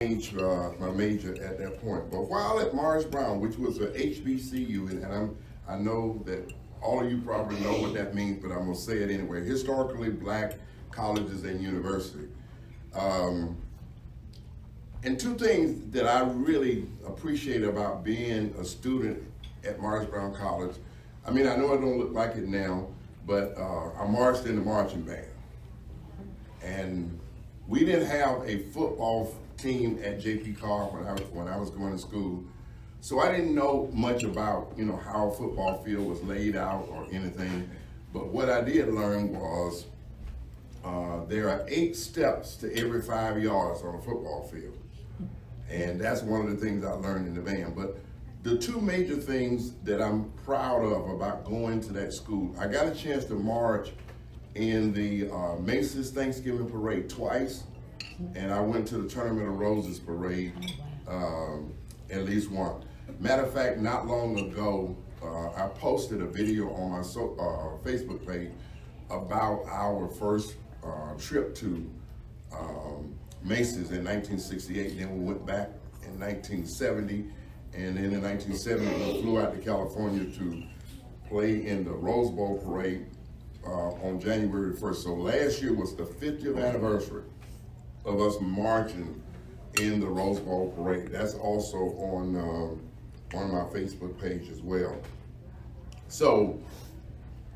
changed my major at that point. But while at Morris Brown, which was a HBCU, and I know that all of you probably know what that means, but I'm gonna say it anyway. Historically Black colleges and university. And two things that I really appreciate about being a student at Morris Brown College. I mean, I know it don't look like it now, but I marched in the marching band. And we didn't have a football team at J.P. Carr when I was going to school. So I didn't know much about, how a football field was laid out or anything. But what I did learn was there are 8 steps to every 5 yards on a football field. And that's one of the things I learned in the band. But the two major things that I'm proud of about going to that school, I got a chance to march in the Macy's Thanksgiving Parade twice, and I went to the Tournament of Roses Parade at least once. Matter of fact, not long ago, I posted a video on my Facebook page about our first trip to Macy's in 1968. Then we went back in 1970, and then in 1970 we flew out to California to play in the Rose Bowl Parade on January 1st. So last year was the 50th anniversary of us marching in the Rose Bowl Parade. That's also on my Facebook page as well. So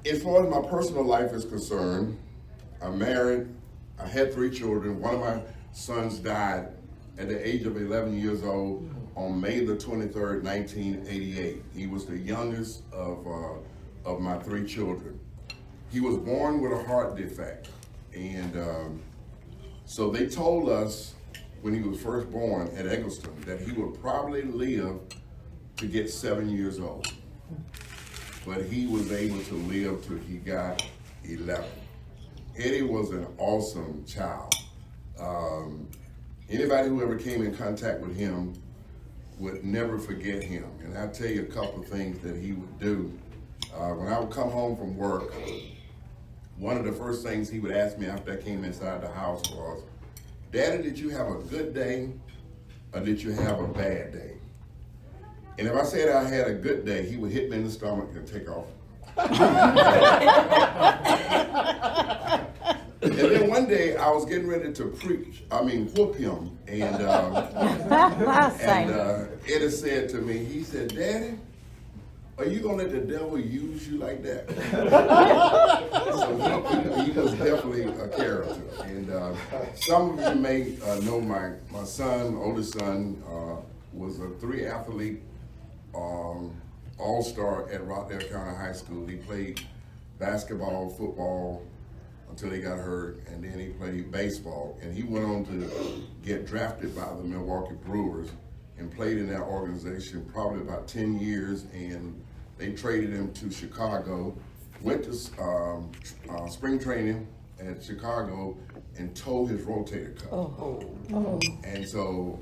as far as my personal life is concerned, I'm married, I had 3 children. One of my sons died at the age of 11 years old on May the 23rd, 1988. He was the youngest of my 3 children. He was born with a heart defect, and so they told us when he was first born at Eggleston that he would probably live to get 7 years old, but he was able to live till he got 11. Eddie was an awesome child. Anybody who ever came in contact with him would never forget him. And I'll tell you a couple of things that he would do. When I would come home from work, one of the first things he would ask me after I came inside the house was, "Daddy, did you have a good day or did you have a bad day?" And if I said I had a good day, he would hit me in the stomach and take off. And then one day I was getting ready to whoop him, and Eddie said to me, he said, "Daddy, are you gonna let the devil use you like that?" So he was definitely a character. And some of you may know my oldest son, was a 3-athlete all-star at Rockdale County High School. He played basketball, football, until he got hurt, and then he played baseball. And he went on to get drafted by the Milwaukee Brewers and played in that organization probably about 10 years, and they traded him to Chicago, went to spring training at Chicago and tore his rotator cuff. And so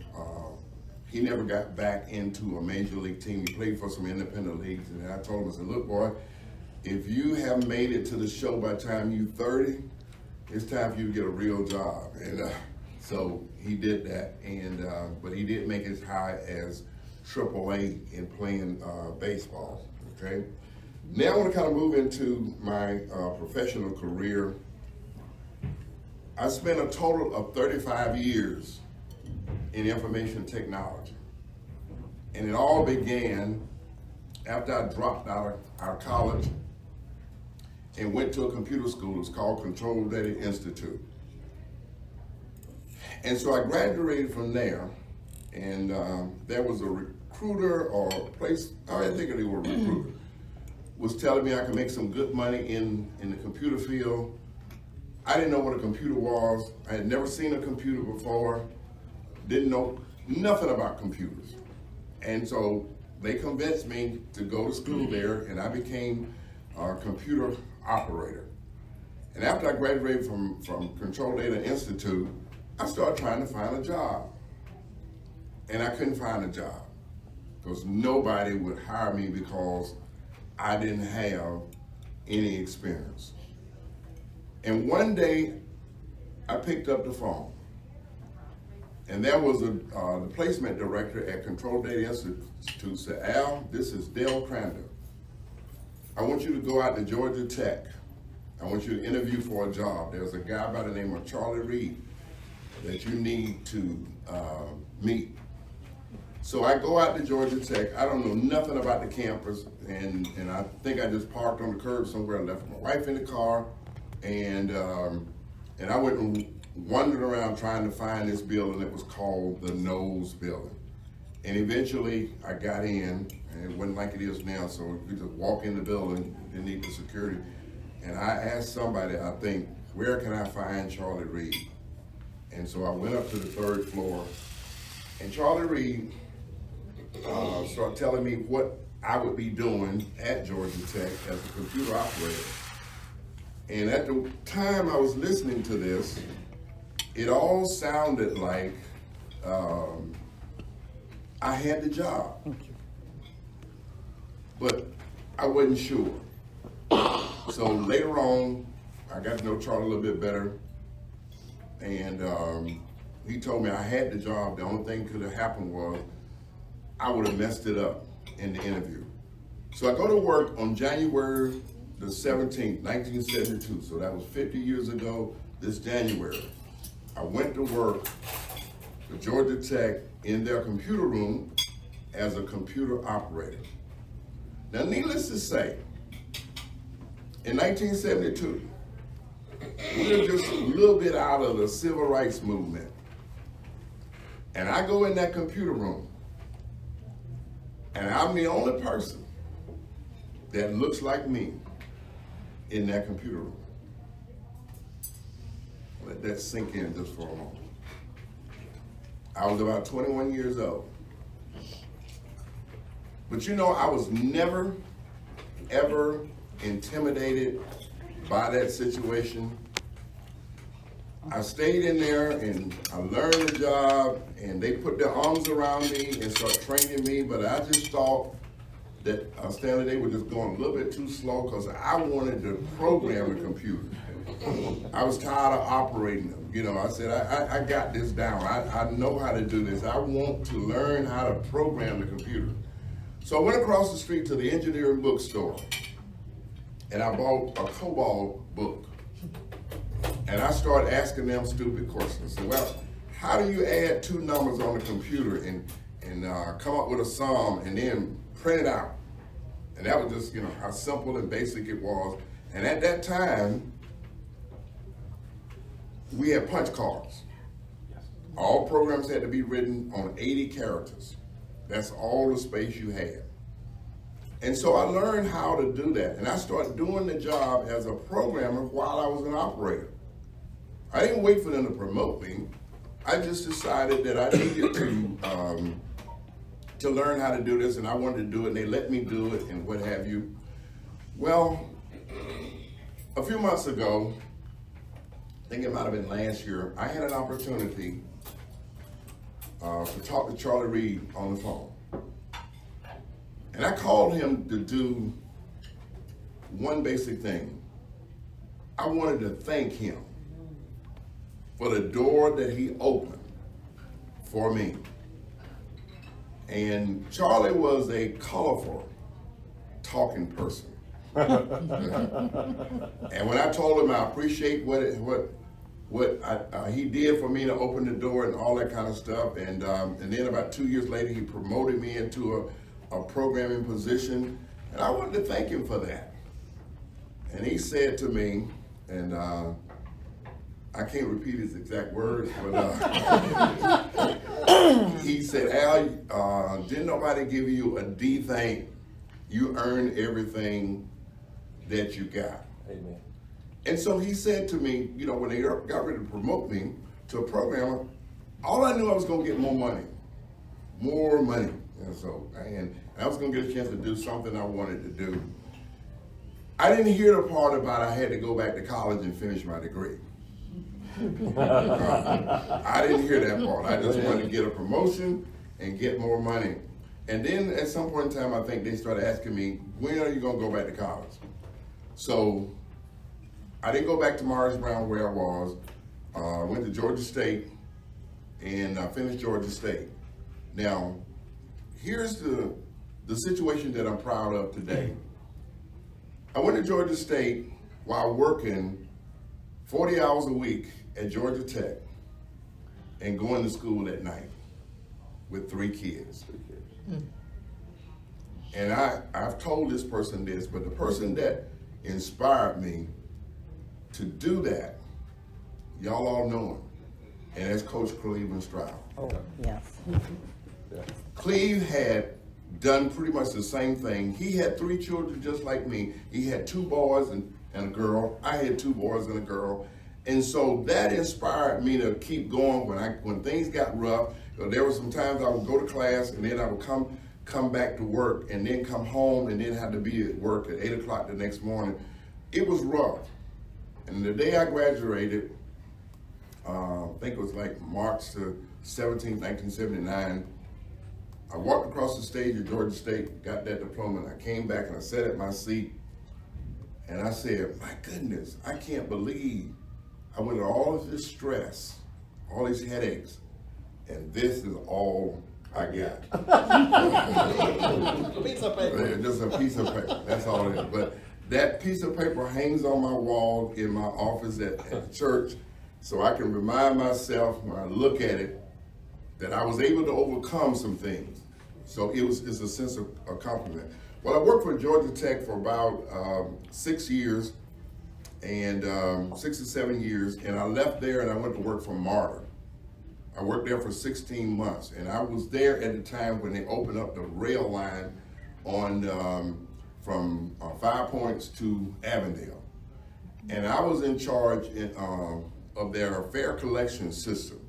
he never got back into a major league team. He played for some independent leagues, and I told him, I said, "Look, boy, if you have made it to the show by the time you're 30, it's time for you to get a real job." And so he did that, and but he did make as high as AAA in playing baseball, okay? Now I want to kind of move into my professional career. I spent a total of 35 years in information technology. And it all began after I dropped out of college and went to a computer school. It was called Control Data Institute. And so I graduated from there, and there was a recruiter or a place, I think they were a recruiter, was telling me I could make some good money in the computer field. I didn't know what a computer was. I had never seen a computer before, didn't know nothing about computers. And so they convinced me to go to school there, and I became a computer operator. And after I graduated from Control Data Institute, I started trying to find a job. And I couldn't find a job because nobody would hire me because I didn't have any experience. And one day I picked up the phone And there was the placement director at Control Data Institute said, Al, this is Dale Crandall. I want you to go out to Georgia Tech. I want you to interview for a job. There's a guy by the name of Charlie Reed that you need to meet. So I go out to Georgia Tech. I don't know nothing about the campus, and I think I just parked on the curb somewhere. I left my wife in the car, and I went and wandered around trying to find this building that was called the Knowles Building. And eventually I got in, and it wasn't like it is now, so you just walk in the building, didn't need the security. And I asked somebody, I think, where can I find Charlie Reed? And so I went up to the 3rd floor, and Charlie Reed started telling me what I would be doing at Georgia Tech as a computer operator. And at the time I was listening to this, it all sounded like I had the job. But I wasn't sure. So later on, I got to know Charlie a little bit better, and he told me I had the job. The only thing could have happened was I would have messed it up in the interview. So I go to work on January the 17th, 1972. So that was 50 years ago this January. I went to work for Georgia Tech in their computer room as a computer operator. Now, needless to say, in 1972, we were just a little bit out of the civil rights movement. And I go in that computer room, and I'm the only person that looks like me in that computer room. Let that sink in just for a moment. I was about 21 years old. But you know, I was never, ever intimidated by that situation. I stayed in there and I learned the job, and they put their arms around me and started training me, but I just thought that Stanley, they were just going a little bit too slow because I wanted to program the computer. I was tired of operating them. You know, I said, I got this down. I know how to do this. I want to learn how to program the computer. So I went across the street to the engineering bookstore, and I bought a COBOL book. And I started asking them stupid questions. So, well, how do you add 2 numbers on the computer and come up with a sum and then print it out? And that was just, you know, how simple and basic it was. And at that time, we had punch cards. All programs had to be written on 80 characters. That's all the space you had. And so I learned how to do that. And I started doing the job as a programmer while I was an operator. I didn't wait for them to promote me. I just decided that I needed to learn how to do this, and I wanted to do it, and they let me do it, and what have you. Well, a few months ago, I think it might have been last year, I had an opportunity to talk to Charlie Reed on the phone. And I called him to do one basic thing. I wanted to thank him for the door that he opened for me. And Charlie was a colorful talking person. And when I told him I appreciate what he did for me to open the door and all that kind of stuff, and then about 2 years later he promoted me into a programming position, and I wanted to thank him for that. And he said to me, and I can't repeat his exact words, but he said, Al, didn't nobody give you a D thing? You earned everything that you got. Amen. And so he said to me, you know, when they got ready to promote me to a programmer, all I knew I was going to get more money. And so, and I was going to get a chance to do something I wanted to do. I didn't hear the part about I had to go back to college and finish my degree. I didn't hear that part. I just wanted to get a promotion and get more money. And then at some point in time, I think they started asking me, when are you going to go back to college? So I didn't go back to Morris Brown where I was. I went to Georgia State, and I finished Georgia State. Now, here's the situation that I'm proud of today. I went to Georgia State while working 40 hours a week at Georgia Tech and going to school at night with 3 kids. And I've told this person this, but the person that inspired me to do that, y'all all know him, and that's Coach Cleveland Stroud. Oh, yes. Cleve had done pretty much the same thing. He had 3 children just like me. He had 2 boys and a girl. I had 2 boys and a girl. And so that inspired me to keep going when things got rough. There were some times I would go to class and then I would come back to work and then come home and then have to be at work at 8 o'clock the next morning. It was rough. And the day I graduated, I think it was like March the 17th, 1979, I walked across the stage at Georgia State, got that diploma, and I came back and I sat at my seat and I said, my goodness, I can't believe I went through all of this stress, all these headaches, and this is all I got. A piece of paper. Just a piece of paper, that's all it is. But that piece of paper hangs on my wall in my office at church, so I can remind myself when I look at it that I was able to overcome some things. So it's a sense of accomplishment. Well, I worked for Georgia Tech for about 6 years, and 6 or 7 years, and I left there and I went to work for MARTA. I worked there for 16 months, and I was there at the time when they opened up the rail line on from 5 Points to Avondale. And I was in charge of their fare collection system.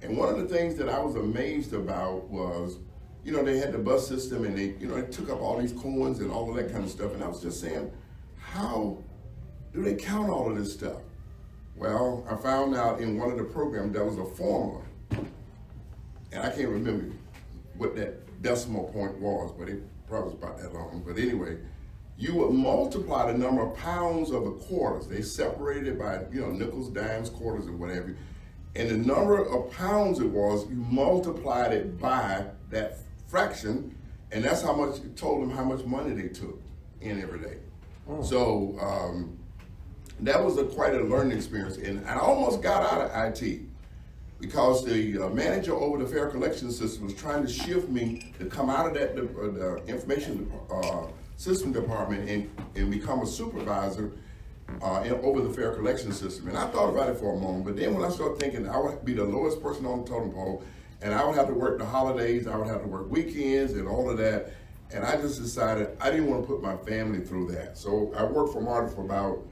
And one of the things that I was amazed about was, you know, they had the bus system and they took up all these coins and all of that kind of stuff. And I was just saying, how do they count all of this stuff? Well, I found out in one of the programs there was a formula. And I can't remember what that decimal point was, but it probably was about that long. But anyway, you would multiply the number of pounds of the quarters. They separated by, nickels, dimes, quarters, and whatever. And the number of pounds it was, you multiplied it by that fraction, and that's how much, it told them how much money they took in every day. Oh. So that was quite a learning experience, and I almost got out of IT because the manager over the fare collection system was trying to shift me to come out of that the information system department and become a supervisor over the fare collection system. And I thought about it for a moment, but then when I started thinking I would be the lowest person on the totem pole, and I would have to work the holidays, I would have to work weekends and all of that, and I just decided I didn't want to put my family through that. So I worked for MARTA for about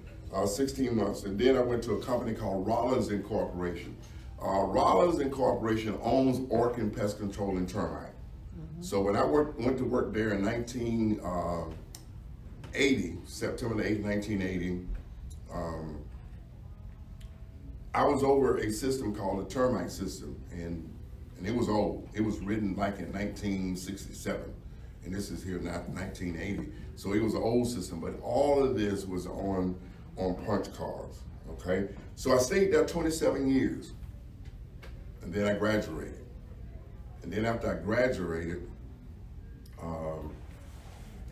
16 months, and then I went to a company called Rollins Incorporation. Rollins Incorporation owns Orkin Pest Control and Termite. Mm-hmm. So when I went to work there in 1980, September the 8th, 1980, I was over a system called the termite system, and it was old. It was written like in 1967, and this is here now 1980. So it was an old system, but all of this was on punch cards, okay? So I stayed there 27 years, and then I graduated. And then after I graduated,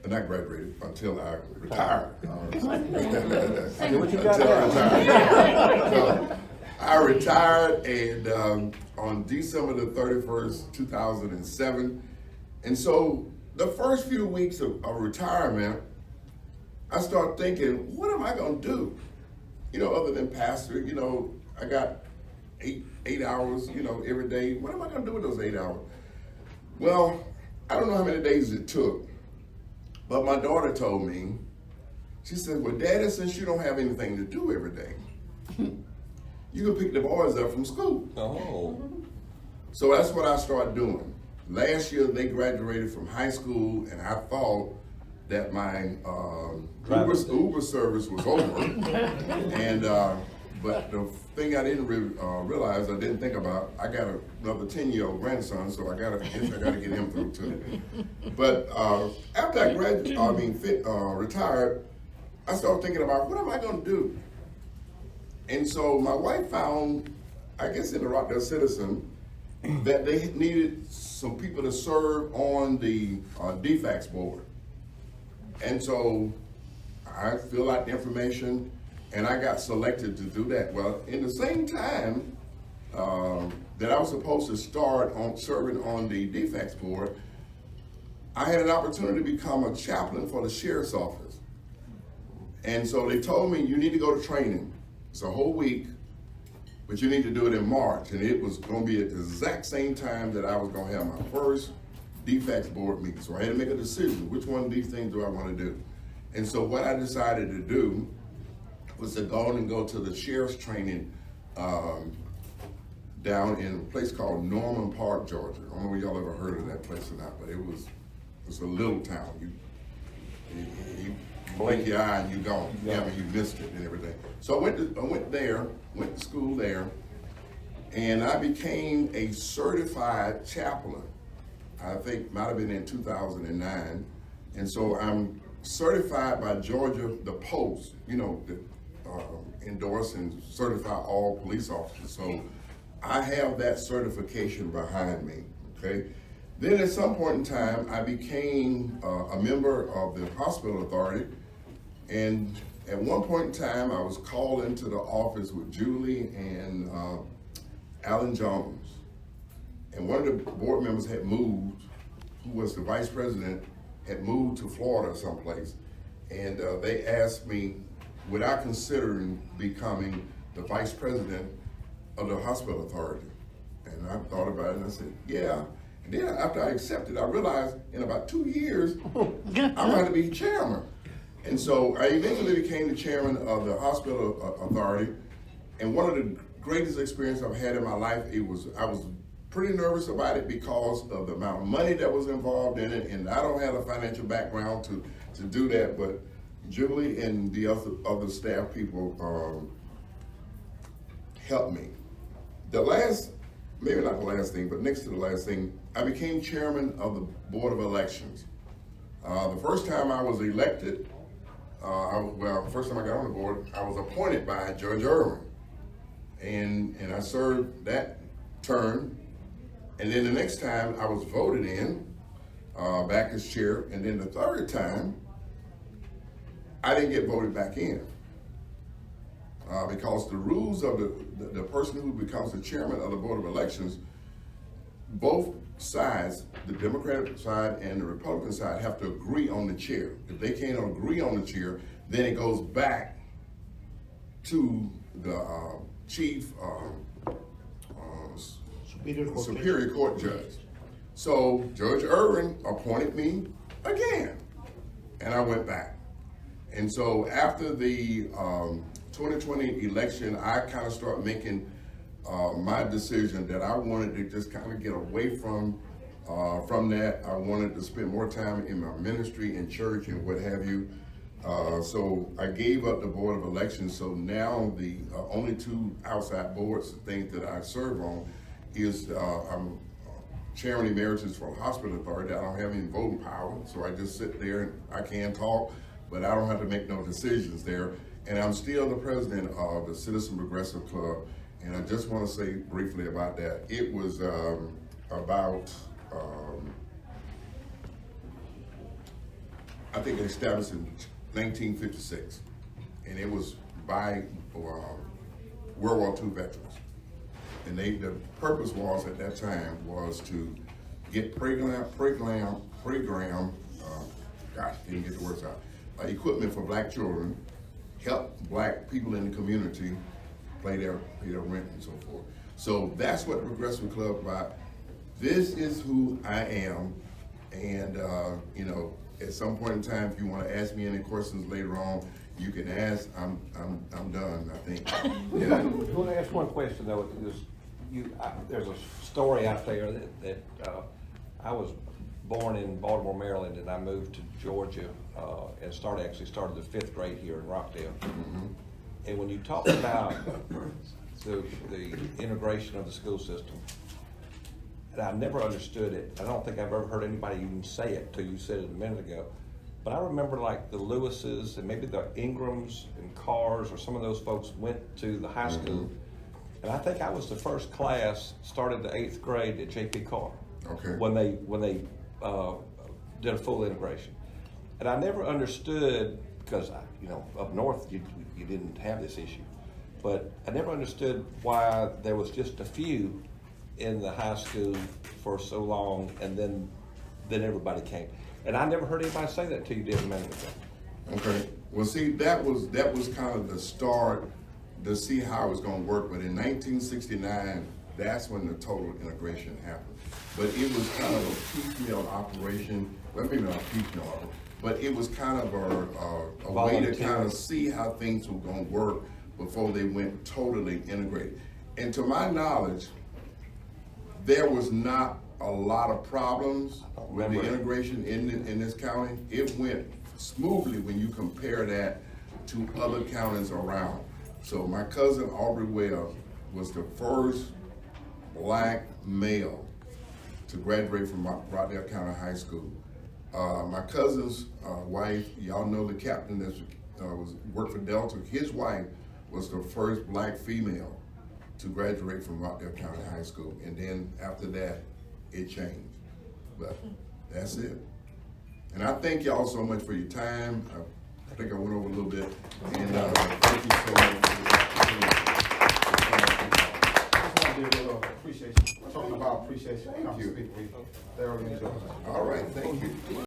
not graduated until I retired. So I retired, and on December the 31st, 2007. And so the first few weeks of retirement, I started thinking, what am I gonna do? Other than pastor, I got eight hours, every day. What am I gonna do with those 8 hours? Well, I don't know how many days it took, but my daughter told me, she said, well, Daddy, since you don't have anything to do every day, you can pick the boys up from school. Oh. So that's what I started doing. Last year, they graduated from high school, and I thought that my Uber service was over. And but the thing I didn't realize, I didn't think about, I got another 10-year-old grandson, so I gotta get him through too. But after I retired, I started thinking about, what am I gonna do? And so my wife found, I guess in the Rockdale Citizen, that they needed some people to serve on the DFACS board. And so I filled out the information and I got selected to do that. Well, in the same time that I was supposed to start on serving on the DFACS board, I had an opportunity to become a chaplain for the sheriff's office. And so they told me, you need to go to training. It's a whole week, but you need to do it in March. And it was gonna be at the exact same time that I was gonna have my first DFACS board meeting. So I had to make a decision, which one of these things do I wanna do? And so what I decided to do was to go to the sheriff's training down in a place called Norman Park, Georgia. I don't know if y'all ever heard of that place or not, but it's a little town. You blink your eye and you gone. Yeah, I mean, you missed it and everything. So I went to school there, and I became a certified chaplain. I think might have been in 2009. And so I'm certified by Georgia, the Post, endorse and certify all police officers. So I have that certification behind me, okay? Then at some point in time, I became a member of the hospital authority. And at one point in time, I was called into the office with Julie and Alan Jones. And one of the board members had moved, who was the vice president, had moved to Florida someplace. And they asked me, would I consider becoming the vice president of the hospital authority? And I thought about it and I said, yeah. And then after I accepted, I realized in about 2 years, I'm going to be chairman. And so I eventually became the chairman of the hospital authority. And one of the greatest experiences I've had in my life, I was pretty nervous about it because of the amount of money that was involved in it. And I don't have a financial background to do that, but Julie and the other staff people helped me. The last, maybe not the last thing, but next to the last thing, I became chairman of the Board of Elections. The first time I was elected, first time I got on the board, I was appointed by Judge Irwin. And I served that term. And then the next time I was voted in, back as chair. And then the third time, I didn't get voted back in. Because the rules of the person who becomes the chairman of the Board of Elections, both sides, the Democratic side and the Republican side, have to agree on the chair. If they can't agree on the chair, then it goes back to the chief Superior Court judge. So Judge Irwin appointed me again, and I went back. And so after the 2020 election, I kind of started making my decision that I wanted to just kind of get away from that. I wanted to spend more time in my ministry and church and what have you. So I gave up the Board of Elections. So now the only two outside boards, things that I serve on, is I'm chairman emeritus for the hospital authority. I don't have any voting power, so I just sit there and I can talk, but I don't have to make no decisions there. And I'm still the president of the Citizen Progressive Club. And I just want to say briefly about that. It was about, I think it established in 1956. And it was by World War II veterans. And the purpose was at that time was to get can't get the words out, equipment for black children, help black people in the community pay their rent and so forth. So that's what the Progressive Club is about. This is who I am, and at some point in time, if you want to ask me any questions later on, you can ask. I'm done, I think. Yeah. I want to ask one question though. There's a story out there that I was born in Baltimore, Maryland, and I moved to Georgia and started the 5th grade here in Rockdale. Mm-hmm. And when you talk about the integration of the school system, and I never understood it. I don't think I've ever heard anybody even say it till you said it a minute ago. But I remember like the Lewises and maybe the Ingrams and Carrs or some of those folks went to the high school. And I think I was the first class, started the 8th grade at J.P. Carr. Okay. When they did a full integration. And I never understood, because up north you didn't have this issue, but I never understood why there was just a few in the high school for so long, and then everybody came. And I never heard anybody say that until you did a minute ago. Okay. Well, see, that was kind of the start to see how it was going to work. But in 1969, that's when the total integration happened. But it was kind of a piecemeal operation. Well, maybe not piecemeal, but it was kind of a way to kind of see how things were going to work before they went totally integrated. And to my knowledge, there was not a lot of problems with the integration in this county. It went smoothly when you compare that to other counties around. So my cousin Aubrey Webb was the first black male to graduate from Rockdale County High School. My cousin's wife, y'all know the captain that worked for Delta. His wife was the first black female to graduate from Rockdale County High School, and then after that, it changed. But that's it. And I thank y'all so much for your time. I think I went over a little bit, and thank you so much for the opportunity. Appreciation. Talking about appreciation. Thank you. Thoroughly enjoyed. All right, thank you.